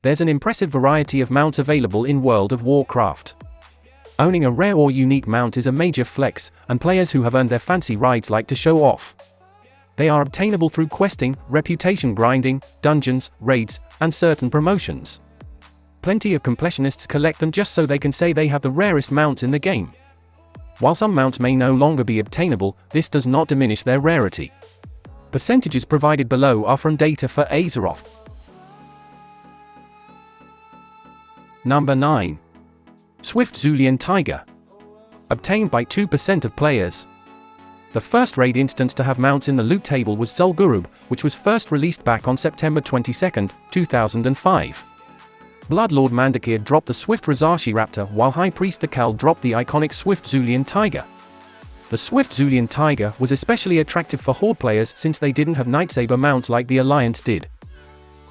There's an impressive variety of mounts available in World of Warcraft. Owning a rare or unique mount is a major flex, and players who have earned their fancy rides like to show off. They are obtainable through questing, reputation grinding, dungeons, raids, and certain promotions. Plenty of completionists collect them just so they can say they have the rarest mounts in the game. While some mounts may no longer be obtainable, this does not diminish their rarity. Percentages provided below are from data for Azeroth. Number 9. Swift Zulian Tiger. Obtained by 2% of players. The first raid instance to have mounts in the loot table was Zul'Gurub, which was first released back on September 22, 2005. Bloodlord Mandakir dropped the Swift Razashi Raptor, while High Priest Thakal dropped the iconic Swift Zulian Tiger. The Swift Zulian Tiger was especially attractive for Horde players since they didn't have Nightsaber mounts like the Alliance did.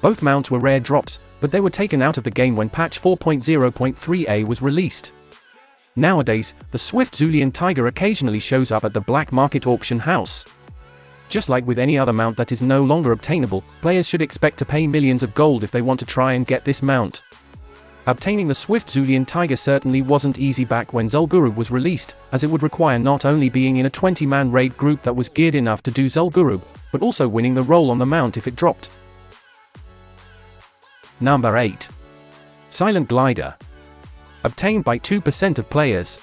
Both mounts were rare drops, but they were taken out of the game when patch 4.0.3a was released. Nowadays, the Swift Zulian Tiger occasionally shows up at the black market auction house. Just like with any other mount that is no longer obtainable, players should expect to pay millions of gold if they want to try and get this mount. Obtaining the Swift Zulian Tiger certainly wasn't easy back when Zul'Gurub was released, as it would require not only being in a 20-man raid group that was geared enough to do Zul'Gurub, but also winning the role on the mount if it dropped. Number 8. Silent Glider. Obtained by 2% of players.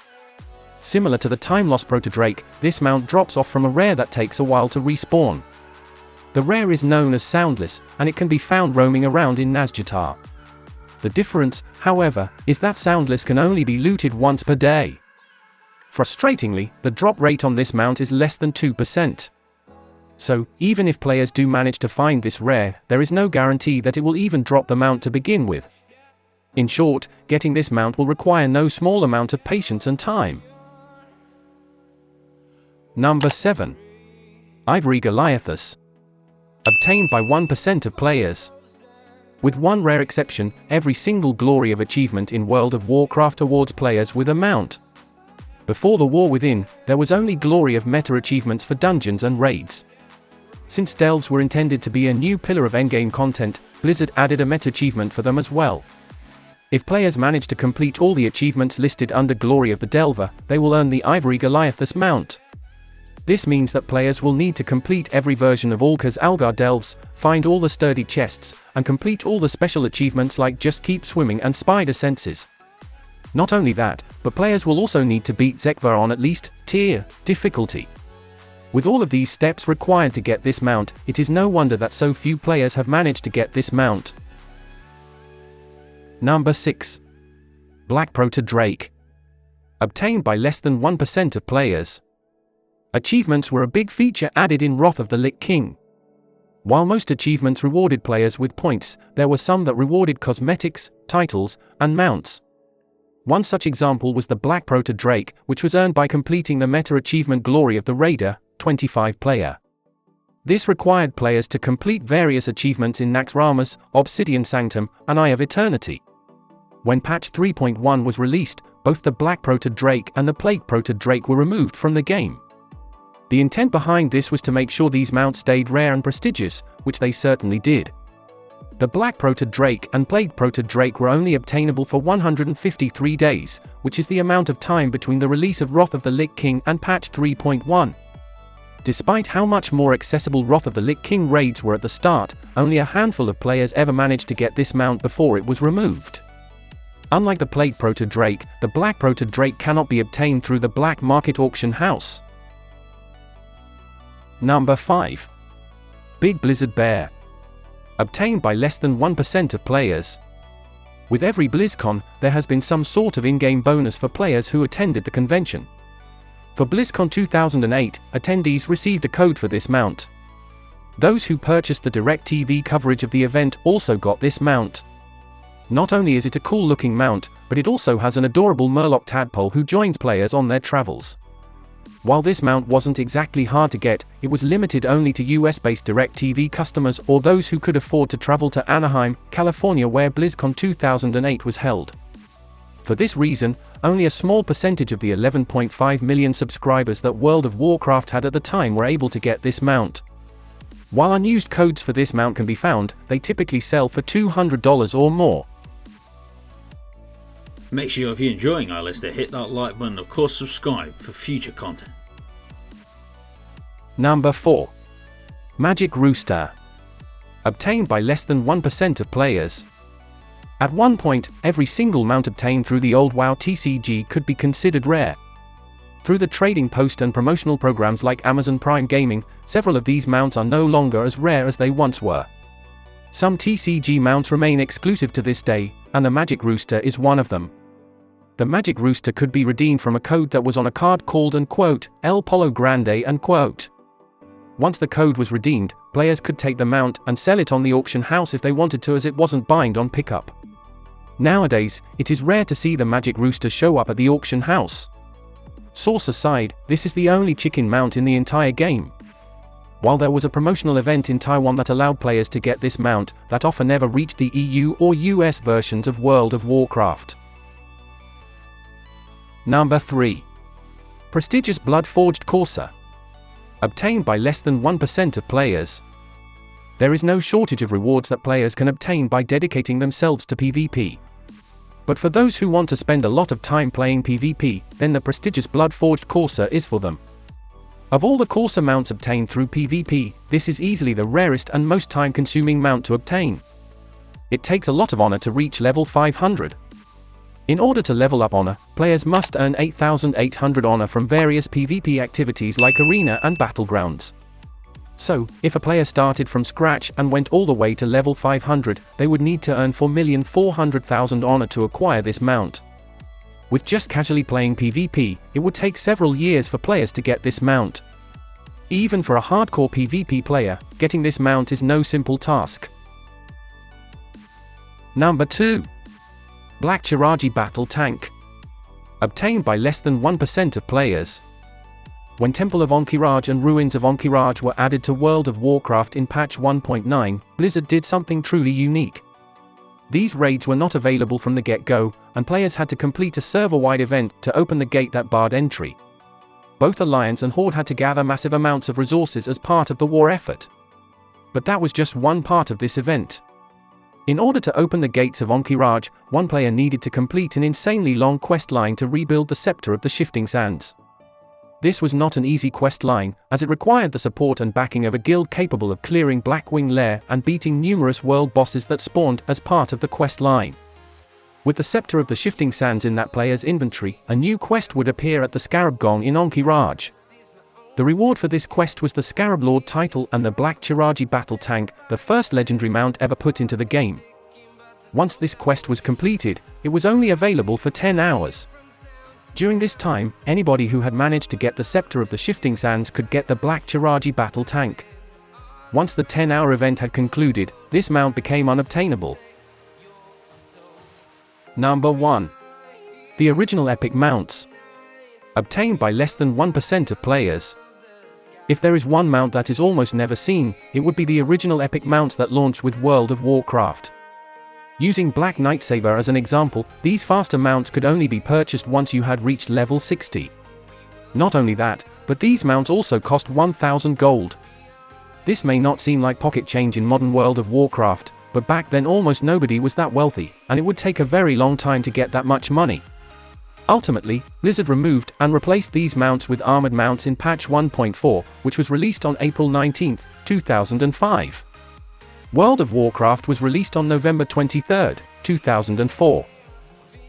Similar to the time-lost Protodrake, this mount drops off from a rare that takes a while to respawn. The rare is known as Soundless, and it can be found roaming around in Nazjatar. The difference, however, is that Soundless can only be looted once per day. Frustratingly, the drop rate on this mount is less than 2%. So, even if players do manage to find this rare, there is no guarantee that it will even drop the mount to begin with. In short, getting this mount will require no small amount of patience and time. Number 7. Ivory Goliathus. Obtained by 1% of players. With one rare exception, every single Glory of Achievement in World of Warcraft awards players with a mount. Before the War Within, there was only Glory of Meta achievements for dungeons and raids. Since delves were intended to be a new pillar of endgame content, Blizzard added a meta achievement for them as well. If players manage to complete all the achievements listed under Glory of the Delver, they will earn the Ivory Goliathus mount. This means that players will need to complete every version of Alka's Algar delves, find all the sturdy chests, and complete all the special achievements like Just Keep Swimming and Spider Senses. Not only that, but players will also need to beat Zekvar on at least tier difficulty. With all of these steps required to get this mount, it is no wonder that so few players have managed to get this mount. Number 6. Black Protodrake. Obtained by less than 1% of players. Achievements were a big feature added in Wrath of the Lich King. While most achievements rewarded players with points, there were some that rewarded cosmetics, titles, and mounts. One such example was the Black Protodrake, which was earned by completing the meta achievement Glory of the Raider, 25 player. This required players to complete various achievements in Naxxramas, Obsidian Sanctum, and Eye of Eternity. When patch 3.1 was released, both the Black Protodrake and the Plague Protodrake were removed from the game. The intent behind this was to make sure these mounts stayed rare and prestigious, which they certainly did. The Black Protodrake and Plague Protodrake were only obtainable for 153 days, which is the amount of time between the release of Wrath of the Lich King and patch 3.1. Despite how much more accessible Wrath of the Lich King raids were at the start, only a handful of players ever managed to get this mount before it was removed. Unlike the Plague Protodrake, the Black Protodrake cannot be obtained through the black market auction house. Number 5. Big Blizzard Bear. Obtained by less than 1% of players. With every BlizzCon, there has been some sort of in-game bonus for players who attended the convention. For BlizzCon 2008, attendees received a code for this mount. Those who purchased the DirecTV coverage of the event also got this mount. Not only is it a cool-looking mount, but it also has an adorable Murloc tadpole who joins players on their travels. While this mount wasn't exactly hard to get, it was limited only to US-based DirecTV customers or those who could afford to travel to Anaheim, California where BlizzCon 2008 was held. For this reason, only a small percentage of the 11.5 million subscribers that World of Warcraft had at the time were able to get this mount. While unused codes for this mount can be found, they typically sell for $200 or more. Make sure if you're enjoying our list to hit that like button and of course subscribe for future content. Number 4. Magic Rooster. Obtained by less than 1% of players. At one point, every single mount obtained through the old WoW TCG could be considered rare. Through the trading post and promotional programs like Amazon Prime Gaming, several of these mounts are no longer as rare as they once were. Some TCG mounts remain exclusive to this day, and the Magic Rooster is one of them. The Magic Rooster could be redeemed from a code that was on a card called El Polo Grande . Once the code was redeemed, players could take the mount and sell it on the auction house if they wanted to, as it wasn't bind on pickup. Nowadays, it is rare to see the Magic Rooster show up at the auction house. Source aside, this is the only chicken mount in the entire game. While there was a promotional event in Taiwan that allowed players to get this mount, that offer never reached the EU or US versions of World of Warcraft. Number 3. Prestigious Blood-Forged Courser. Obtained by less than 1% of players. There is no shortage of rewards that players can obtain by dedicating themselves to PvP. But for those who want to spend a lot of time playing PvP, then the prestigious Blood-Forged Courser is for them. Of all the Courser mounts obtained through PvP, this is easily the rarest and most time-consuming mount to obtain. It takes a lot of honor to reach level 500. In order to level up honor, players must earn 8,800 honor from various PvP activities like Arena and Battlegrounds. So, if a player started from scratch and went all the way to level 500, they would need to earn 4,400,000 honor to acquire this mount. With just casually playing PvP, it would take several years for players to get this mount. Even for a hardcore PvP player, getting this mount is no simple task. Number 2. Black Chiraji Battle Tank. Obtained by less than 1% of players. When Temple of Ankh-Raj and Ruins of Ankh-Raj were added to World of Warcraft in patch 1.9, Blizzard did something truly unique. These raids were not available from the get-go, and players had to complete a server-wide event to open the gate that barred entry. Both Alliance and Horde had to gather massive amounts of resources as part of the war effort. But that was just one part of this event. In order to open the gates of Ankh-Raj, one player needed to complete an insanely long quest line to rebuild the Scepter of the Shifting Sands. This was not an easy quest line, as it required the support and backing of a guild capable of clearing Blackwing Lair and beating numerous world bosses that spawned as part of the quest line. With the Scepter of the Shifting Sands in that player's inventory, a new quest would appear at the Scarab Gong in Ankh-Raj. The reward for this quest was the Scarab Lord title and the Black Chiraji Battle Tank, the first legendary mount ever put into the game. Once this quest was completed, it was only available for 10 hours. During this time, anybody who had managed to get the Scepter of the Shifting Sands could get the Black Chiraji Battle Tank. Once the 10-hour event had concluded, this mount became unobtainable. Number 1. The original epic mounts. Obtained by less than 1% of players. If there is one mount that is almost never seen, it would be the original epic mounts that launched with World of Warcraft. Using Black Knight Saber as an example, these faster mounts could only be purchased once you had reached level 60. Not only that, but these mounts also cost 1,000 gold. This may not seem like pocket change in modern World of Warcraft, but back then almost nobody was that wealthy, and it would take a very long time to get that much money. Ultimately, Blizzard removed and replaced these mounts with armored mounts in patch 1.4, which was released on April 19, 2005. World of Warcraft was released on November 23, 2004.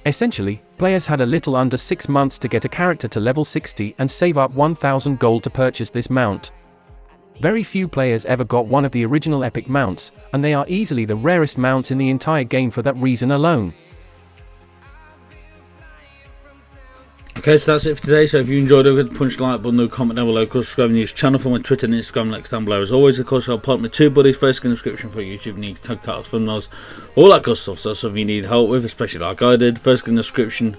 Essentially, players had a little under 6 months to get a character to level 60 and save up 1,000 gold to purchase this mount. Very few players ever got one of the original epic mounts, and they are easily the rarest mounts in the entire game for that reason alone. Okay, so that's it for today. So if you enjoyed it, punch the like button, comment down below, of course, subscribe to the news channel for my Twitter and Instagram links down below. As always, of course, I'll put my TubeBuddy first in the description for YouTube needs, tag titles, thumbnails, all that good stuff. So if you need help with, especially like I did, first in the description,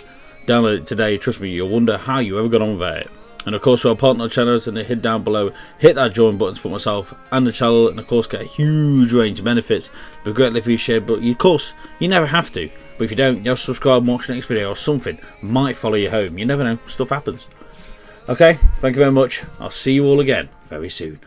download it today. Trust me, you'll wonder how you ever got on with it. And of course, for our partner channels, and they hit down below, hit that join button to put myself and the channel, and of course get a huge range of benefits. But greatly appreciated. But of course, you never have to. But if you don't, you have to subscribe and watch the next video, or something might follow you home. You never know, stuff happens. Okay, thank you very much. I'll see you all again very soon.